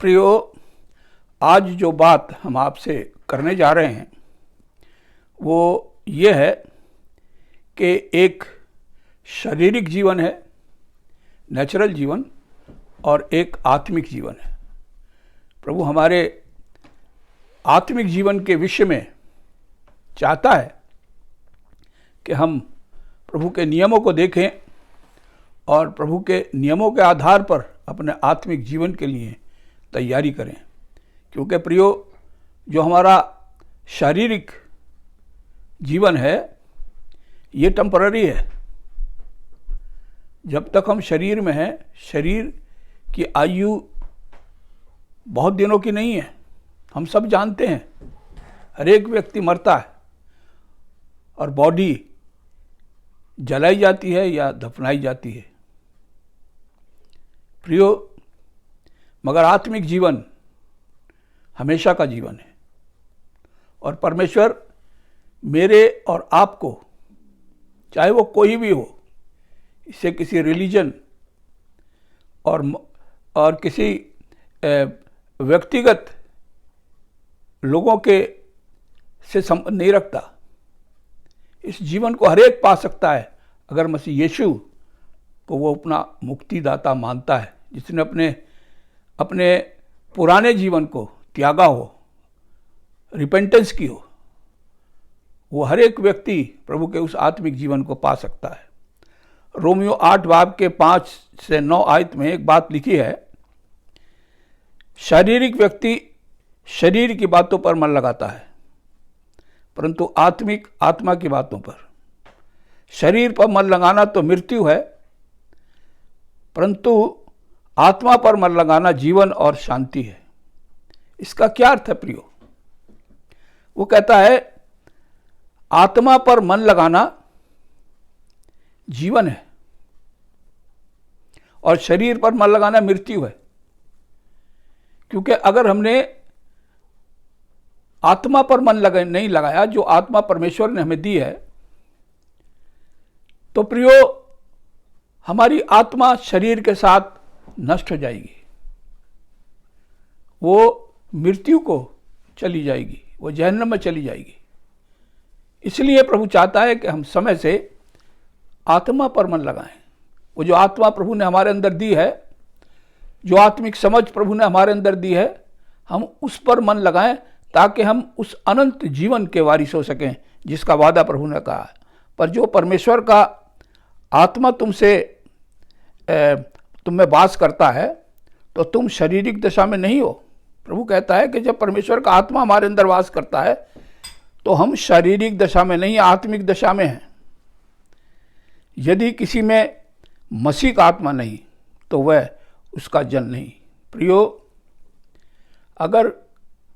प्रियो, आज जो बात हम आपसे करने जा रहे हैं वो ये है कि एक शारीरिक जीवन है, नेचुरल जीवन, और एक आत्मिक जीवन है। प्रभु हमारे आत्मिक जीवन के विषय में चाहता है कि हम प्रभु के नियमों को देखें और प्रभु के नियमों के आधार पर अपने आत्मिक जीवन के लिए तैयारी करें। क्योंकि प्रियो, जो हमारा शारीरिक जीवन है ये टेम्पररी है। जब तक हम शरीर में हैं, शरीर की आयु बहुत दिनों की नहीं है। हम सब जानते हैं, हर एक व्यक्ति मरता है और बॉडी जलाई जाती है या दफनाई जाती है। प्रियो, मगर आत्मिक जीवन हमेशा का जीवन है और परमेश्वर मेरे और आपको, चाहे वो कोई भी हो, इसे किसी रिलीजन और किसी व्यक्तिगत लोगों के से संबंध नहीं रखता। इस जीवन को हर एक पा सकता है अगर मसीह यीशु को वो अपना मुक्तिदाता मानता है, जिसने अपने पुराने जीवन को त्यागा हो, रिपेंटेंस की हो। वो हर एक व्यक्ति प्रभु के उस आत्मिक जीवन को पा सकता है। रोमियो 8 बाब के 5 से 9 आयत में एक बात लिखी है, शारीरिक व्यक्ति शरीर की बातों पर मन लगाता है, परंतु आत्मिक आत्मा की बातों पर। शरीर पर मन लगाना तो मृत्यु है, परंतु आत्मा पर मन लगाना जीवन और शांति है। इसका क्या अर्थ है प्रियो? वो कहता है आत्मा पर मन लगाना जीवन है और शरीर पर मन लगाना मृत्यु है। क्योंकि अगर हमने आत्मा पर मन नहीं लगाया, जो आत्मा परमेश्वर ने हमें दी है, तो प्रियो हमारी आत्मा शरीर के साथ नष्ट हो जाएगी, वो मृत्यु को चली जाएगी, वो जहन्नम में चली जाएगी। इसलिए प्रभु चाहता है कि हम समय से आत्मा पर मन लगाएं। वो जो आत्मा प्रभु ने हमारे अंदर दी है, जो आत्मिक समझ प्रभु ने हमारे अंदर दी है, हम उस पर मन लगाएं ताकि हम उस अनंत जीवन के वारिस हो सकें जिसका वादा प्रभु ने कहा है। पर जो परमेश्वर का आत्मा तुम में वास करता है तो तुम शारीरिक दशा में नहीं हो। प्रभु कहता है कि जब परमेश्वर का आत्मा हमारे अंदर वास करता है तो हम शारीरिक दशा में नहीं, आत्मिक दशा में हैं। यदि किसी में मसीह का आत्मा नहीं तो वह उसका जन नहीं। प्रियो, अगर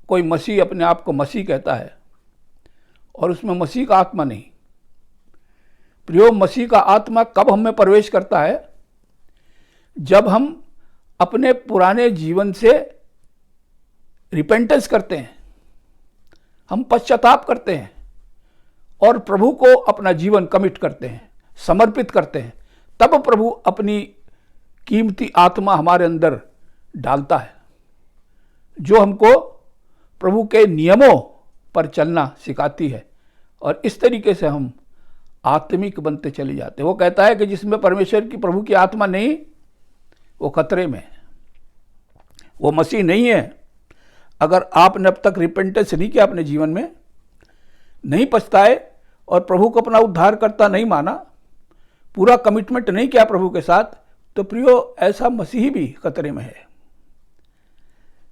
कोई मसीह अपने आप को मसीह कहता है और उसमें मसीह का आत्मा नहीं, प्रियो मसीह का आत्मा कब हम में प्रवेश करता है? जब हम अपने पुराने जीवन से रिपेंटेंस करते हैं, हम पश्चाताप करते हैं और प्रभु को अपना जीवन कमिट करते हैं, समर्पित करते हैं, तब प्रभु अपनी कीमती आत्मा हमारे अंदर डालता है, जो हमको प्रभु के नियमों पर चलना सिखाती है। और इस तरीके से हम आत्मिक बनते चले जाते हैं। वो कहता है कि जिसमें परमेश्वर की, प्रभु की आत्मा नहीं, वो खतरे में है, वो मसीह नहीं है। अगर आपने अब तक रिपेंटेंस नहीं किया, अपने जीवन में नहीं पछताए और प्रभु को अपना उद्धारकर्ता नहीं माना, पूरा कमिटमेंट नहीं किया प्रभु के साथ, तो प्रियो ऐसा मसीही भी खतरे में है।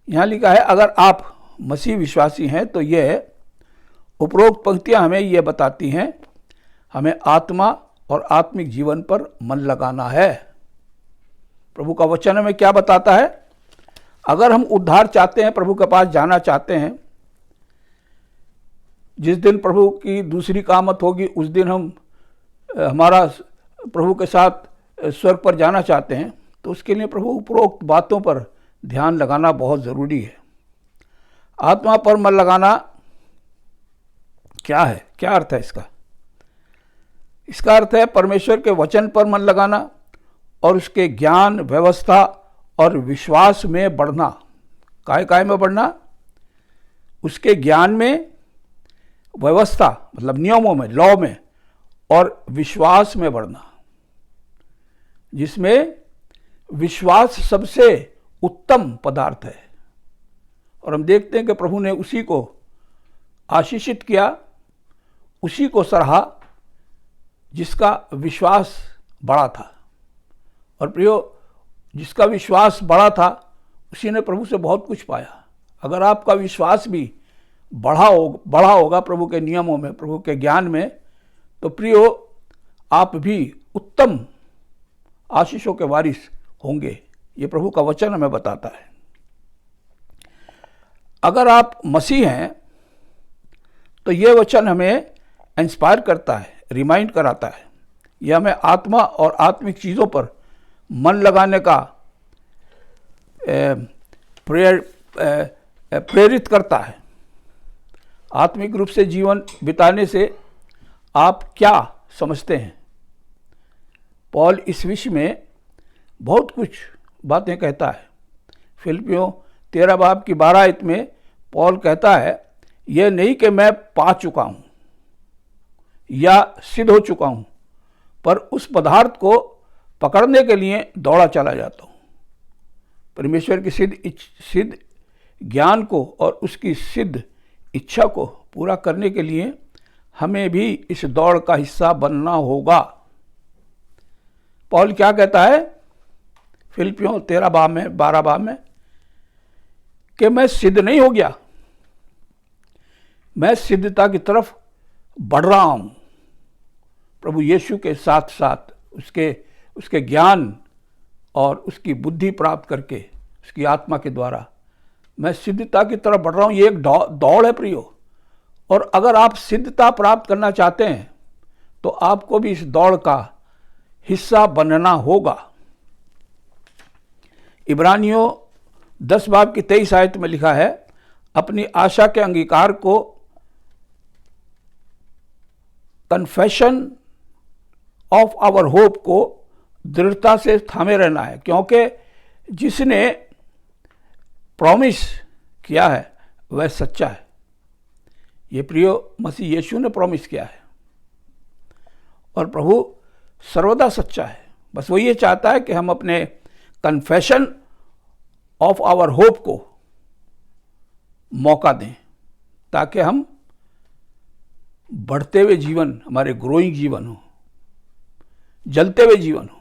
यहां लिखा है, अगर आप मसीह विश्वासी हैं तो यह उपरोक्त पंक्तियां हमें यह बताती हैं, हमें आत्मा और आत्मिक जीवन पर मन लगाना है। प्रभु का वचन हमें क्या बताता है? अगर हम उद्धार चाहते हैं, प्रभु के पास जाना चाहते हैं, जिस दिन प्रभु की दूसरी कामत होगी उस दिन हम हमारा प्रभु के साथ स्वर्ग पर जाना चाहते हैं, तो उसके लिए प्रभु उपरोक्त बातों पर ध्यान लगाना बहुत ज़रूरी है। आत्मा पर मन लगाना क्या है? क्या अर्थ है इसका? इसका अर्थ है परमेश्वर के वचन पर मन लगाना और उसके ज्ञान, व्यवस्था और विश्वास में बढ़ना। काय में बढ़ना? उसके ज्ञान में, व्यवस्था मतलब नियमों में, लॉ में, और विश्वास में बढ़ना, जिसमें विश्वास सबसे उत्तम पदार्थ है। और हम देखते हैं कि प्रभु ने उसी को आशीषित किया, उसी को सराहा जिसका विश्वास बड़ा था। और प्रियो, जिसका विश्वास बड़ा था उसी ने प्रभु से बहुत कुछ पाया। अगर आपका विश्वास भी बढ़ा होगा प्रभु के नियमों में, प्रभु के ज्ञान में, तो प्रियो आप भी उत्तम आशीषों के वारिस होंगे। ये प्रभु का वचन हमें बताता है। अगर आप मसीह हैं तो ये वचन हमें इंस्पायर करता है, रिमाइंड कराता है। यह हमें आत्मा और आत्मिक चीज़ों पर मन लगाने का प्रेरित करता है। आत्मिक रूप से जीवन बिताने से आप क्या समझते हैं? पौल इस विषय में बहुत कुछ बातें कहता है। फिलिपियों 13 बाब की 12 आयत में पौल कहता है, यह नहीं कि मैं पा चुका हूं या सिद्ध हो चुका हूं, पर उस पदार्थ को पकड़ने के लिए दौड़ा चला जाता हूं। परमेश्वर की सिद्ध ज्ञान को और उसकी सिद्ध इच्छा को पूरा करने के लिए हमें भी इस दौड़ का हिस्सा बनना होगा। पौल क्या कहता है फिलिपियों 13 बाब में 12 बाब में, कि मैं सिद्ध नहीं हो गया, मैं सिद्धता की तरफ बढ़ रहा हूं। प्रभु यीशु के साथ साथ उसके ज्ञान और उसकी बुद्धि प्राप्त करके, उसकी आत्मा के द्वारा मैं सिद्धता की तरफ बढ़ रहा हूं। ये एक दौड़ है प्रियो। और अगर आप सिद्धता प्राप्त करना चाहते हैं तो आपको भी इस दौड़ का हिस्सा बनना होगा। इब्रानियों 10 बाब की 23 आयत में लिखा है, अपनी आशा के अंगीकार को, कन्फेशन ऑफ आवर होप को दृढ़ता से थामे रहना है, क्योंकि जिसने प्रॉमिस किया है वह सच्चा है। ये प्रियो मसीह यीशु ने प्रॉमिस किया है और प्रभु सर्वदा सच्चा है। बस वो ये चाहता है कि हम अपने कन्फेशन ऑफ आवर होप को मौका दें, ताकि हम बढ़ते हुए जीवन, हमारे ग्रोइंग जीवन हो, जलते हुए जीवन हो।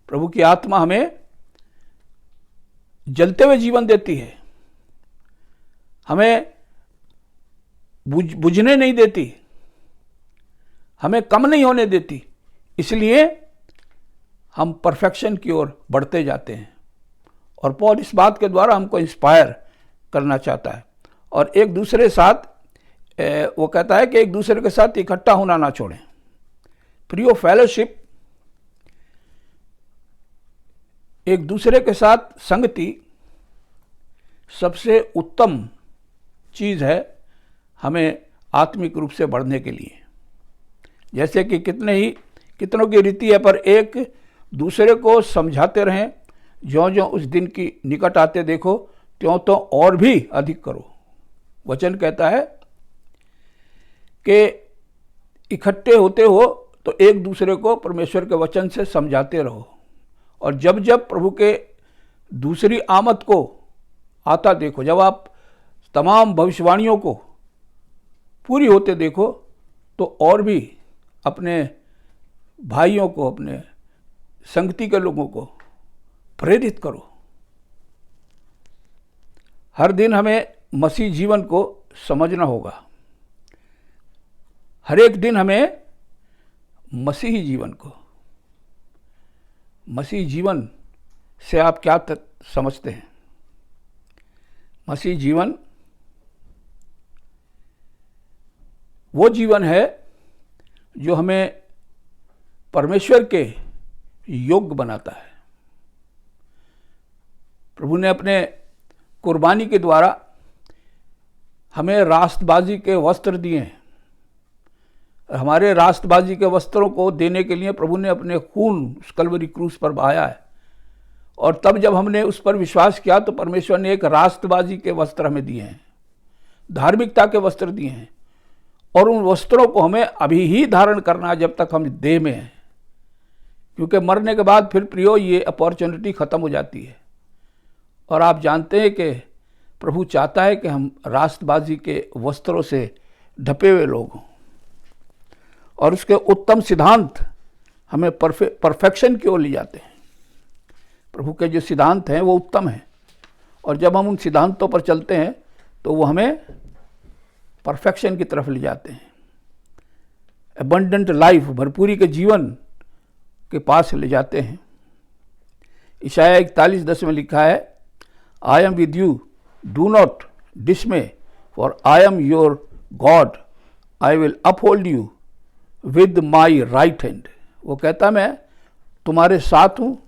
प्रभु की आत्मा हमें जलते हुए जीवन देती है, हमें बुझने नहीं देती, हमें कम नहीं होने देती। इसलिए हम परफेक्शन की ओर बढ़ते जाते हैं। और पौल इस बात के द्वारा हमको इंस्पायर करना चाहता है। और एक दूसरे साथ वो कहता है कि एक दूसरे के साथ इकट्ठा होना ना छोड़ें। प्रियो, फेलोशिप, एक दूसरे के साथ संगति सबसे उत्तम चीज़ है हमें आत्मिक रूप से बढ़ने के लिए। जैसे कि कितनों की रीति है, पर एक दूसरे को समझाते रहें, ज्यों ज्यों उस दिन की निकट आते देखो त्यों तो और भी अधिक करो। वचन कहता है कि इकट्ठे होते हो तो एक दूसरे को परमेश्वर के वचन से समझाते रहो। और जब जब प्रभु के दूसरी आमद को आता देखो, जब आप तमाम भविष्यवाणियों को पूरी होते देखो, तो और भी अपने भाइयों को, अपने संगति के लोगों को प्रेरित करो। हर दिन हमें मसीह जीवन को समझना होगा। हर एक दिन हमें मसीही जीवन को, मसीह जीवन से आप क्या समझते हैं? मसीह जीवन वो जीवन है जो हमें परमेश्वर के योग्य बनाता है। प्रभु ने अपने कुर्बानी के द्वारा हमें रास्तबाजी के वस्त्र दिए हैं। हमारे रास्तबाजी के वस्त्रों को देने के लिए प्रभु ने अपने खून उस कलवरी क्रूस पर बहाया है। और तब जब हमने उस पर विश्वास किया तो परमेश्वर ने एक राष्ट्रबाजी के वस्त्र हमें दिए हैं, धार्मिकता के वस्त्र दिए हैं, और उन वस्त्रों को हमें अभी ही धारण करना है जब तक हम देह में हैं, क्योंकि मरने के बाद फिर प्रियो ये अपॉर्चुनिटी खत्म हो जाती है। और आप जानते हैं कि प्रभु चाहता है कि हम राष्ट्रबाजी के वस्त्रों से ढपे हुए लोग हों, और उसके उत्तम सिद्धांत हमें परफेक्शन की ओर ले जाते हैं। प्रभु के जो सिद्धांत हैं वो उत्तम हैं, और जब हम उन सिद्धांतों पर चलते हैं तो वो हमें परफेक्शन की तरफ ले जाते हैं, एबंडेंट लाइफ, भरपूरी के जीवन के पास ले जाते हैं। इशाया 41:10 में लिखा है, I am with you, do not डिसमे, for I am your God, I will uphold you with my right hand. वो कहता मैं तुम्हारे साथ हूँ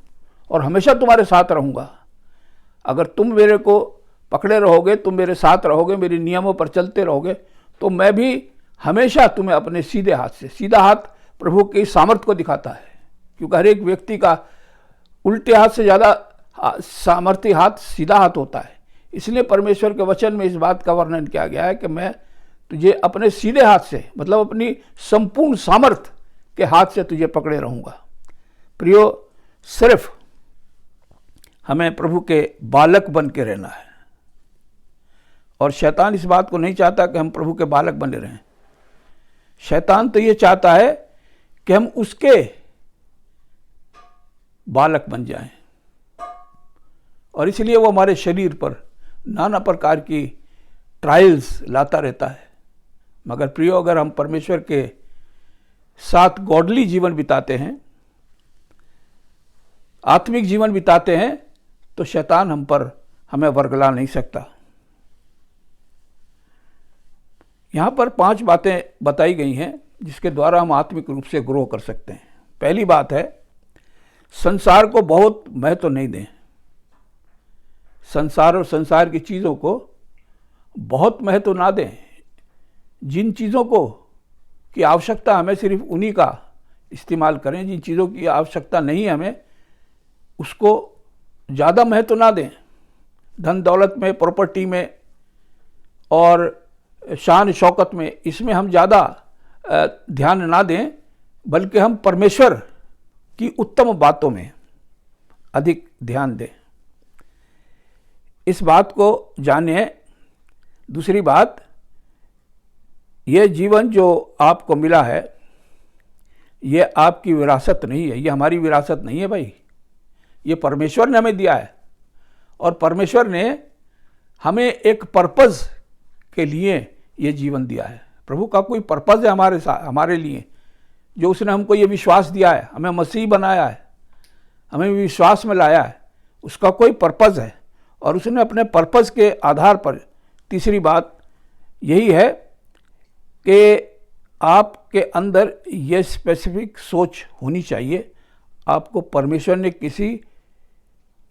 और हमेशा तुम्हारे साथ रहूँगा। अगर तुम मेरे को पकड़े रहोगे, तुम मेरे साथ रहोगे, मेरे नियमों पर चलते रहोगे, तो मैं भी हमेशा तुम्हें अपने सीधे हाथ से, सीधा हाथ प्रभु की सामर्थ्य को दिखाता है, क्योंकि हर एक व्यक्ति का उल्टे हाथ से ज़्यादा सामर्थ्य हाथ सीधा हाथ होता है। इसलिए परमेश्वर के वचन में इस बात का वर्णन किया गया है कि मैं तुझे अपने सीधे हाथ से, मतलब अपनी संपूर्ण सामर्थ्य के हाथ से तुझे पकड़े रहूँगा। प्रियो, सिर्फ हमें प्रभु के बालक बन के रहना है, और शैतान इस बात को नहीं चाहता कि हम प्रभु के बालक बने रहें। शैतान तो ये चाहता है कि हम उसके बालक बन जाएं, और इसलिए वो हमारे शरीर पर नाना प्रकार की ट्रायल्स लाता रहता है। मगर प्रियो, अगर हम परमेश्वर के साथ गॉडली जीवन बिताते हैं, आत्मिक जीवन बिताते हैं, तो शैतान हम पर हमें वर्गला नहीं सकता। यहां पर 5 बातें बताई गई हैं जिसके द्वारा हम आत्मिक रूप से ग्रो कर सकते हैं। पहली बात है, संसार को बहुत महत्व नहीं दें। संसार और संसार की चीज़ों को बहुत महत्व ना दें। जिन चीज़ों को की आवश्यकता हमें, सिर्फ उन्हीं का इस्तेमाल करें। जिन चीज़ों की आवश्यकता नहीं है हमें, उसको ज़्यादा महत्व ना दें। धन दौलत में, प्रॉपर्टी में और शान शौकत में, इसमें हम ज़्यादा ध्यान ना दें, बल्कि हम परमेश्वर की उत्तम बातों में अधिक ध्यान दें। इस बात को जानिए। दूसरी बात, यह जीवन जो आपको मिला है, यह आपकी विरासत नहीं है, यह हमारी विरासत नहीं है भाई। ये परमेश्वर ने हमें दिया है, और परमेश्वर ने हमें एक पर्पज़ के लिए ये जीवन दिया है। प्रभु का कोई पर्पज़ है हमारे लिए, जो उसने हमको ये विश्वास दिया है, हमें मसीह बनाया है, हमें विश्वास में लाया है, उसका कोई पर्पज़ है। और उसने अपने पर्पज़ के आधार पर, तीसरी बात यही है कि आपके अंदर ये स्पेसिफिक सोच होनी चाहिए, आपको परमेश्वर ने किसी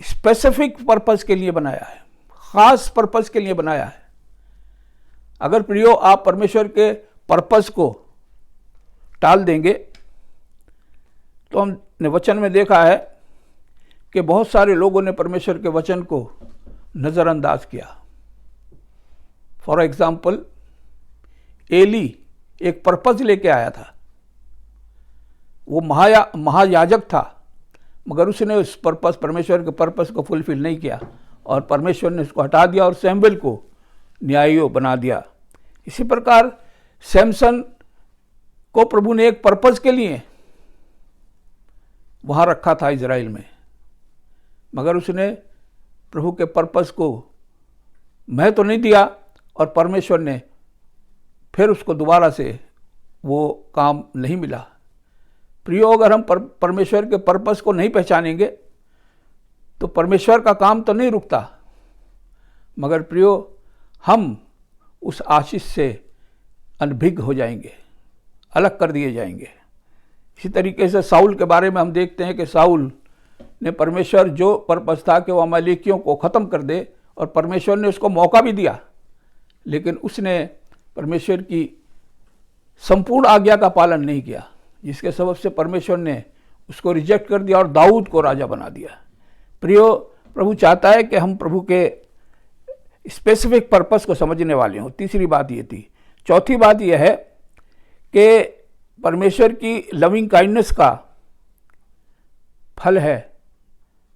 स्पेसिफिक पर्पज़ के लिए बनाया है, ख़ास पर्पज़ के लिए बनाया है। अगर प्रियो आप परमेश्वर के पर्पज़ को टाल देंगे, तो हमने वचन में देखा है कि बहुत सारे लोगों ने परमेश्वर के वचन को नज़रअंदाज किया। फॉर एग्जाम्पल, एली एक पर्पज़ लेके आया था, वो महायाजक था, मगर उसने उस पर्पज़, परमेश्वर के पर्पज़ को फुलफिल नहीं किया, और परमेश्वर ने उसको हटा दिया और सैमुएल को न्यायी बना दिया। इसी प्रकार सैमसन को प्रभु ने एक पर्पज़ के लिए वहाँ रखा था इजराइल में, मगर उसने प्रभु के पर्पज़ को महत्व नहीं दिया, और परमेश्वर ने फिर उसको दोबारा से वो काम नहीं मिला। प्रियो, अगर हम परमेश्वर के पर्पज़ को नहीं पहचानेंगे तो परमेश्वर का काम तो नहीं रुकता, मगर प्रियो हम उस आशीष से अनभिज्ञ हो जाएंगे, अलग कर दिए जाएंगे। इसी तरीके से साउल के बारे में हम देखते हैं कि साउल ने, परमेश्वर जो पर्पज़ था कि वो अमालेकियों को ख़त्म कर दे, और परमेश्वर ने उसको मौका भी दिया, लेकिन उसने परमेश्वर की संपूर्ण आज्ञा का पालन नहीं किया, जिसके सबब से परमेश्वर ने उसको रिजेक्ट कर दिया और दाऊद को राजा बना दिया। प्रियो, प्रभु चाहता है कि हम प्रभु के स्पेसिफिक पर्पस को समझने वाले हों। तीसरी बात ये थी। चौथी बात यह है कि परमेश्वर की लविंग काइंडनेस का फल है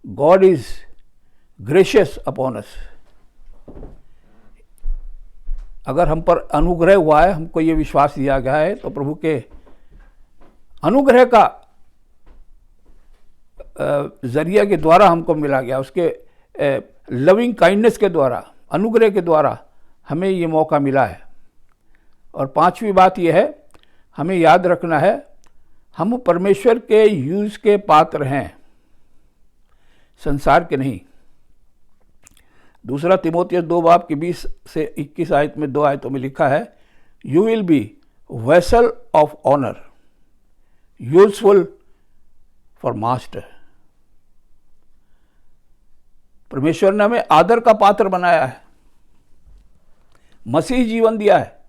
God is gracious upon us. अगर हम पर अनुग्रह हुआ है, हमको ये विश्वास दिया गया है, तो प्रभु के अनुग्रह का जरिया के द्वारा हमको मिला गया, उसके लविंग काइंडनेस के द्वारा, अनुग्रह के द्वारा हमें ये मौका मिला है। और पांचवी बात यह है, हमें याद रखना है, हम परमेश्वर के यूज के पात्र हैं, संसार के नहीं। दूसरा तिमोथियस 2:20 से 21 आयत में, 2 आयतों में लिखा है, you will be vessel of honour, useful for master. परमेश्वर ने हमें आदर का पात्र बनाया है, मसीह जीवन दिया है,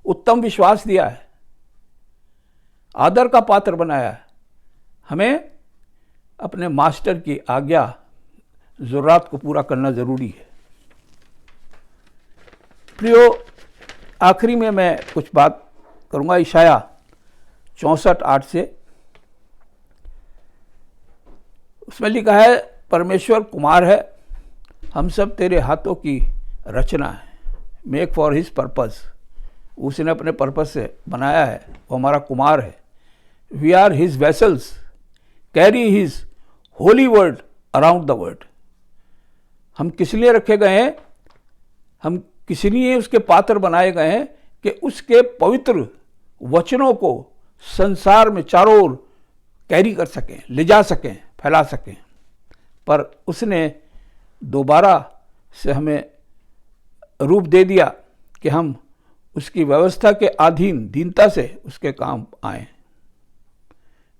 उत्तम विश्वास दिया है, आदर का पात्र बनाया है। हमें अपने मास्टर की आज्ञा, ज़रूरत को पूरा करना जरूरी है। प्रियो, आखिरी में मैं कुछ बात करूंगा इशाया 64:8 से। उसमें लिखा है, परमेश्वर कुमार है, हम सब तेरे हाथों की रचना है, मेक फॉर हिज पर्पस। उसने अपने पर्पस से बनाया है, वो हमारा कुमार है। We are his vessels, carry his holy word around the world. हम किस लिए रखे गए हैं? हम किस लिए उसके पात्र बनाए गए हैं? कि उसके पवित्र वचनों को संसार में चारों ओर कैरी कर सकें, ले जा सकें, फैला सकें। पर उसने दोबारा से हमें रूप दे दिया कि हम उसकी व्यवस्था के अधीन दीनता से उसके काम आए।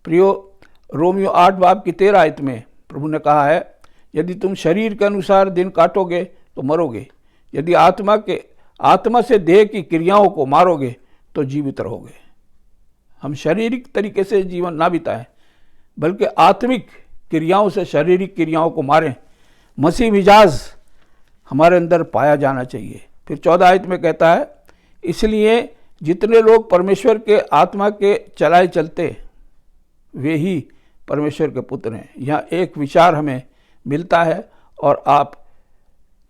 प्रियो, रोमियो 8:13 आयत में प्रभु ने कहा है, यदि तुम शरीर के अनुसार दिन काटोगे तो मरोगे, यदि आत्मा से देह की क्रियाओं को मारोगे तो जीवित रहोगे। हम शारीरिक तरीके से जीवन ना बिताएं, बल्कि आत्मिक क्रियाओं से शारीरिक क्रियाओं को मारें। मसीह मिजाज हमारे अंदर पाया जाना चाहिए। फिर 14 आयत में कहता है, इसलिए जितने लोग परमेश्वर के आत्मा के चलाए चलते वे ही परमेश्वर के पुत्र हैं। यहाँ एक विचार हमें मिलता है, और आप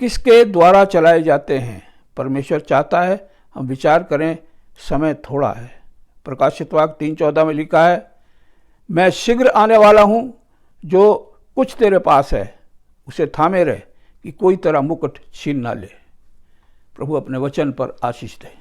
किसके द्वारा चलाए जाते हैं? परमेश्वर चाहता है हम विचार करें, समय थोड़ा है। प्रकाशित वाक्य 3:14 में लिखा है, मैं शीघ्र आने वाला हूँ, जो कुछ तेरे पास है उसे थामे रहे कि कोई तेरा मुकुट छीन ना ले। प्रभु अपने वचन पर आशीष दे।